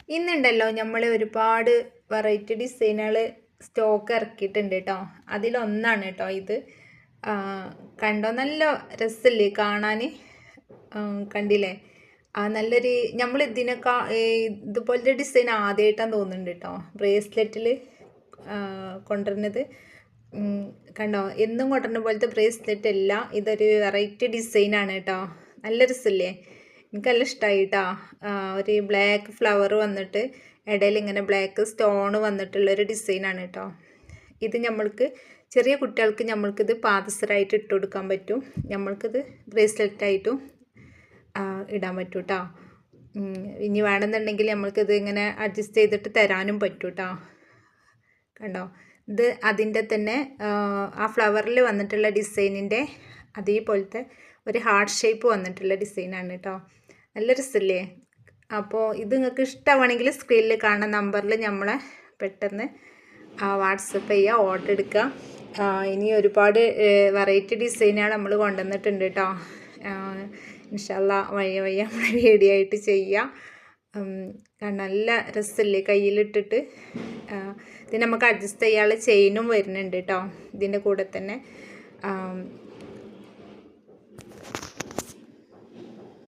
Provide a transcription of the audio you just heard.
ഇന്നുണ്ടല്ലോ നമ്മൾ ഒരുപാട് വെറൈറ്റി ഡിസൈനുകൾ സ്റ്റോക്ക് ഇറക്കിയിട്ടുണ്ട് കേട്ടോ. അതിലൊന്നാണ് കേട്ടോ ഇത്. കണ്ടോ, നല്ല രസമില്ലേ കാണാൻ? കണ്ടില്ലേ? നല്ലൊരു നമ്മൾ ഇതിനൊക്കെ ഇതുപോലത്തെ ഡിസൈൻ ആദ്യമായിട്ടാണ് തോന്നുന്നുണ്ട് കേട്ടോ ബ്രേസ്ലെറ്റിൽ കൊണ്ടുവരുന്നത്. കണ്ടോ, എന്നും കൊണ്ടുവരുന്ന പോലത്തെ ബ്രേസ്ലെറ്റ് അല്ല, ഇതൊരു വെറൈറ്റി ഡിസൈനാണ് കേട്ടോ. നല്ല രസമില്ലേ? എനിക്ക് നല്ല ഇഷ്ടമായി കേട്ടോ. ഒരു ബ്ലാക്ക് ഫ്ലവർ വന്നിട്ട് ഇടയിൽ ഇങ്ങനെ ബ്ലാക്ക് സ്റ്റോൺ വന്നിട്ടുള്ളൊരു ഡിസൈനാണ് കേട്ടോ. ഇത് നമ്മൾക്ക് ചെറിയ കുട്ടികൾക്ക് നമ്മൾക്കിത് പാദസരമായിട്ട് ഇട്ട് കൊടുക്കാൻ പറ്റും. നമ്മൾക്കിത് ബ്രേസ്ലെറ്റായിട്ടും ഇടാൻ പറ്റും കേട്ടോ. ഇനി വേണമെന്നുണ്ടെങ്കിൽ നമ്മൾക്കിത് ഇങ്ങനെ അഡ്ജസ്റ്റ് ചെയ്തിട്ട് തരാനും പറ്റും കേട്ടോ. കണ്ടോ, ഇത് അതിൻ്റെ തന്നെ ആ ഫ്ലവറിൽ വന്നിട്ടുള്ള ഡിസൈനിൻ്റെ അതേപോലത്തെ ഒരു ഹാർട്ട് ഷേപ്പ് വന്നിട്ടുള്ള ഡിസൈനാണ് കേട്ടോ. നല്ല രസമില്ലേ? അപ്പോൾ ഇത് നിങ്ങൾക്ക് ഇഷ്ടമാണെങ്കിൽ സ്ക്രീനിൽ കാണുന്ന നമ്പറിൽ നമ്മളെ പെട്ടെന്ന് വാട്സപ്പ് ചെയ്യുക, ഓർഡർ എടുക്കുക. ഇനി ഒരുപാട് വെറൈറ്റി ഡിസൈനുകൾ നമ്മൾ കൊണ്ടുവന്നിട്ടുണ്ട് കേട്ടോ. ഇൻഷാ അല്ലാഹ് വയ്യ നമ്മൾ വീഡിയോ ആയിട്ട് ചെയ്യാം. നല്ല രസമില്ലേ കയ്യിലിട്ടിട്ട്? ഇത് നമുക്ക് അഡ്ജസ്റ്റ് ചെയ്യാനുള്ള ചെയിനും വരുന്നുണ്ട് കേട്ടോ ഇതിൻ്റെ കൂടെ തന്നെ.